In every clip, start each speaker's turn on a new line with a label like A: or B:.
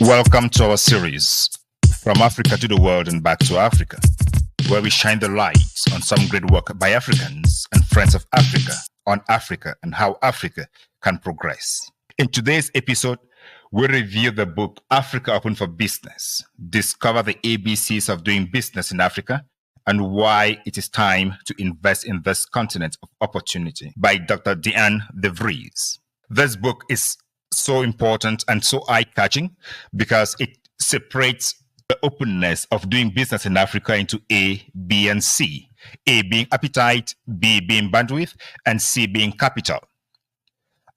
A: Welcome to our series, From Africa to the World and Back to Africa, where we shine the light on some great work by Africans and friends of Africa on Africa and how Africa can progress. In today's episode, we review the book Africa Open for Business, discover the ABCs of doing business in Africa, and why it is time to invest in this continent of opportunity by Dr. Diane de Vries. This book is so important and so eye-catching because it separates the openness of doing business in Africa into A, B, and C. A being appetite, B being bandwidth, and C being capital.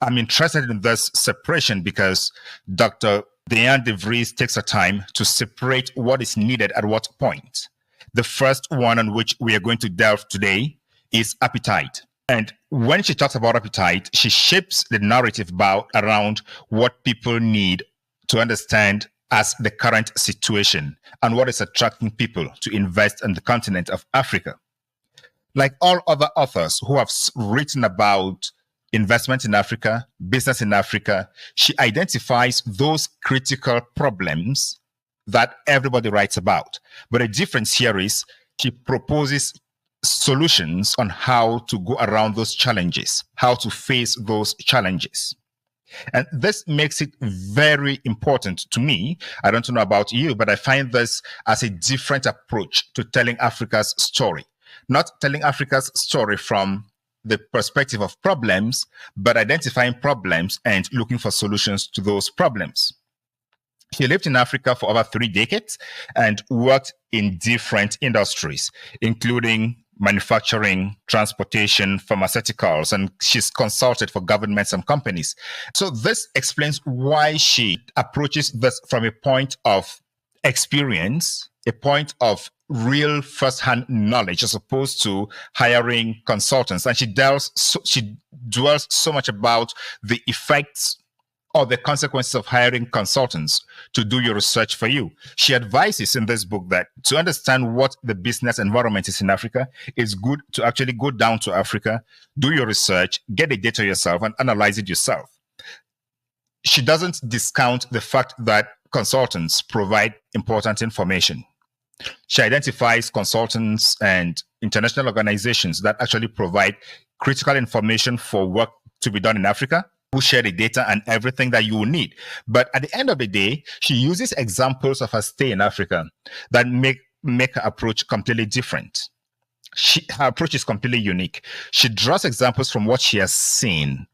A: I'm interested in this separation because Dr. Diane de Vries takes the time to separate what is needed at what point. The first one on which we are going to delve today is appetite. And when she talks about appetite, she shapes the narrative around what people need to understand as the current situation and what is attracting people to invest in the continent of Africa. Like all other authors who have written about investment in Africa, business in Africa, she identifies those critical problems that everybody writes about. But the difference here is she proposes solutions on how to go around those challenges, how to face those challenges. And this makes it very important to me. I don't know about you, but I find this as a different approach to telling Africa's story. Not telling Africa's story from the perspective of problems, but identifying problems and looking for solutions to those problems. He lived in Africa for over 3 decades and worked in different industries, including manufacturing, transportation, pharmaceuticals, and she's consulted for governments and companies. So this explains why she approaches this from a point of experience, a point of real first-hand knowledge, as opposed to hiring consultants. And she dwells so much about the effects or the consequences of hiring consultants to do your research for you. She advises in this book that to understand what the business environment is in Africa, it's good to actually go down to Africa, do your research, get the data yourself, and analyze it yourself. She doesn't discount the fact that consultants provide important information. She identifies consultants and international organizations that actually provide critical information for work to be done in Africa, who share the data and everything that you will need. But at the end of the day, she uses examples of her stay in Africa that make her approach completely different. Her approach is completely unique. She draws examples from what she has seen.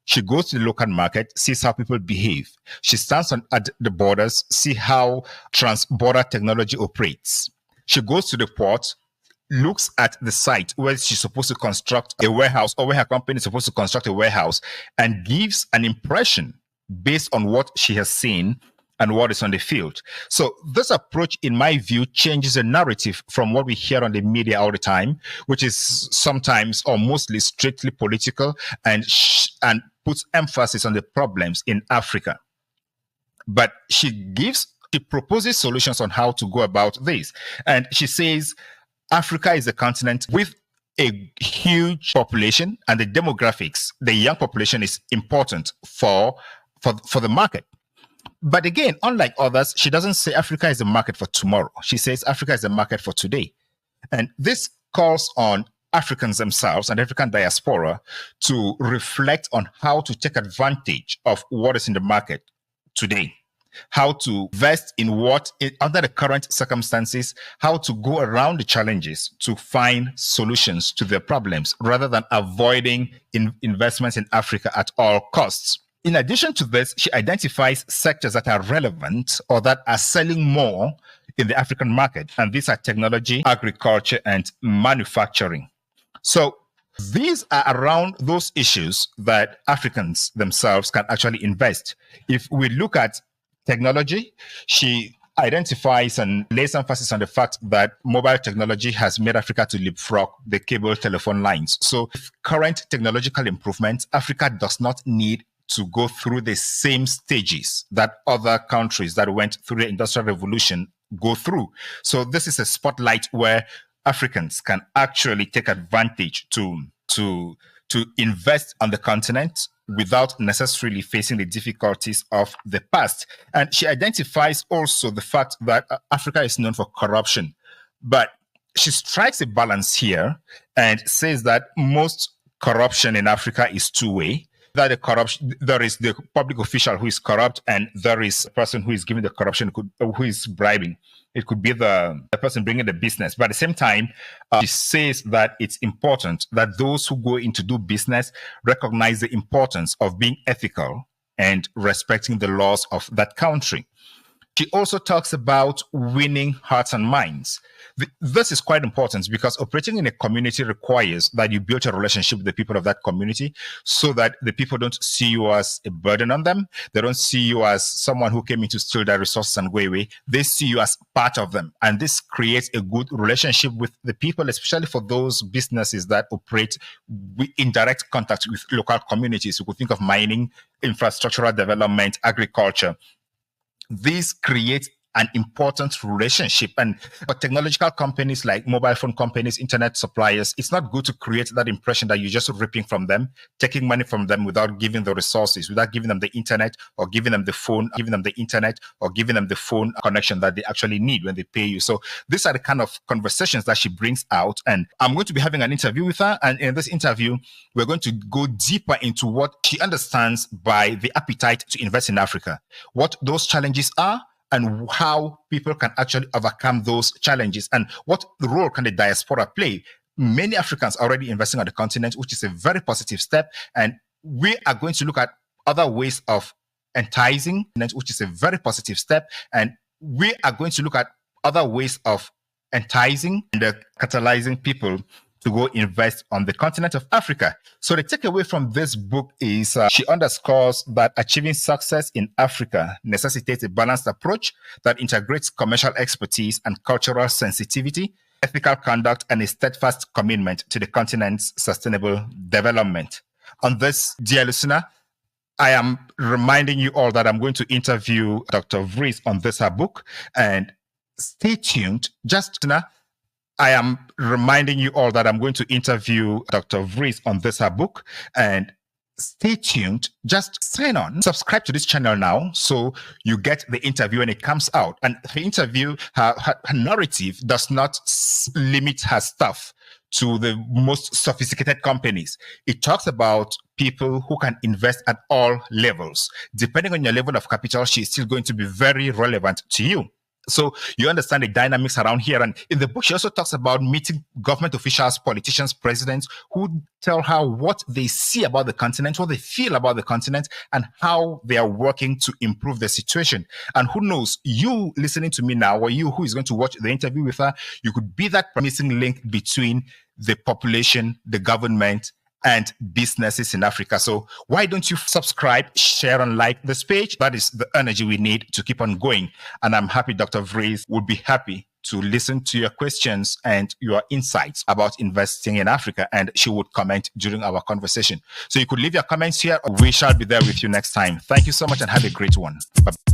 A: She goes to the local market, sees how people behave. She stands at the borders, see how trans-border technology operates. She goes to the port, looks at the site where she's supposed to construct a warehouse or where her company is supposed to construct a warehouse and gives an impression based on what she has seen and what is on the field. So this approach, in my view, changes the narrative from what we hear on the media all the time, which is sometimes or mostly strictly political and puts emphasis on the problems in Africa. But she proposes solutions on how to go about this. And she says, Africa is a continent with a huge population, and the demographics, the young population, is important for the market. But again, unlike others, she doesn't say Africa is a market for tomorrow. She says Africa is a market for today. And this calls on Africans themselves and African diaspora to reflect on how to take advantage of what is in the market today. How to invest in under the current circumstances, how to go around the challenges to find solutions to their problems rather than avoiding investments in Africa at all costs. In addition to this, she identifies sectors that are relevant or that are selling more in the African market, and these are technology, agriculture, and manufacturing. So these are around those issues that Africans themselves can actually invest. If we look at technology, she identifies and lays emphasis on the fact that mobile technology has made Africa to leapfrog the cable telephone lines. So with current technological improvements, Africa does not need to go through the same stages that other countries that went through the Industrial Revolution go through. So this is a spotlight where Africans can actually take advantage to invest on the continent without necessarily facing the difficulties of the past. And she identifies also the fact that Africa is known for corruption. But she strikes a balance here and says that most corruption in Africa is two-way. That there is the public official who is corrupt, and there is a person who is giving the corruption, who is bribing. It could be the person bringing the business. But at the same time, she says that it's important that those who go in to do business recognize the importance of being ethical and respecting the laws of that country. She also talks about winning hearts and minds. This is quite important because operating in a community requires that you build a relationship with the people of that community so that the people don't see you as a burden on them. They don't see you as someone who came in to steal their resources and go away. They see you as part of them. And this creates a good relationship with the people, especially for those businesses that operate in direct contact with local communities. You could think of mining, infrastructural development, agriculture. This creates an important relationship. And for technological companies like mobile phone companies, internet suppliers, it's not good to create that impression that you're just ripping from them, taking money from them without giving the resources, without giving them the internet or giving them the phone, giving them the internet or giving them the phone connection that they actually need when they pay you. So these are the kind of conversations that she brings out. And I'm going to be having an interview with her. And in this interview, we're going to go deeper into what she understands by the appetite to invest in Africa, what those challenges are, and how people can actually overcome those challenges, and what role can the diaspora play. Many Africans are already investing on the continent, which is a very positive step. And we are going to look at other ways of enticing, which is a very positive step. And we are going to look at other ways of enticing and catalyzing people to go invest on the continent of Africa. So the takeaway from this book is she underscores that achieving success in Africa necessitates a balanced approach that integrates commercial expertise and cultural sensitivity, ethical conduct, and a steadfast commitment to the continent's sustainable development. On this, dear listener, I am reminding you all that I'm going to interview Dr. Vries on this her book, and stay tuned. I am reminding you all that I'm going to interview Dr. Vries on this her book, and stay tuned. Just sign on, subscribe to this channel now so you get the interview when it comes out. And her interview, her narrative does not limit her stuff to the most sophisticated companies. It talks about people who can invest at all levels. Depending on your level of capital, she is still going to be very relevant to you. So you understand the dynamics around here. And in the book, she also talks about meeting government officials, politicians, presidents who tell her what they see about the continent, what they feel about the continent, and how they are working to improve the situation. And who knows, you listening to me now, or you who is going to watch the interview with her, you could be that promising link between the population, the government, and businesses in Africa. So why don't you subscribe, share, and like this page? That is the energy we need to keep on going. And I'm happy Dr. Vries would be happy to listen to your questions and your insights about investing in Africa, and she would comment during our conversation. So you could leave your comments here. We shall be there with you next time. Thank you so much and have a great one. Bye.